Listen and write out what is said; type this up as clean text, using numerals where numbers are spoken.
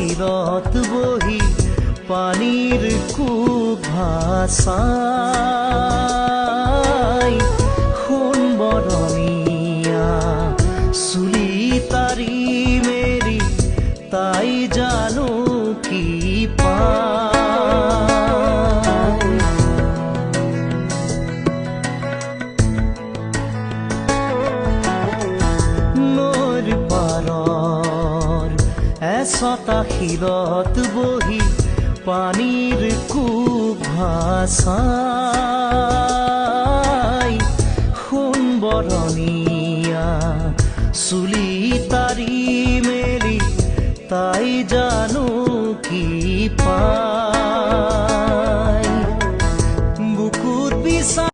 শিলত বহি পানীৰ কুক ভাষাই সোণ বৰণীয়া চুলি তাৰি মেৰি তাই জানো কি পায়। নৈৰ পাৰৰ এচটা শিলত বহি পানীৰ কুক ভাষাই সোণ বৰণীয়া চুলি তাৰি মেলি তাই জানো কি পায়। বুকুত বিচা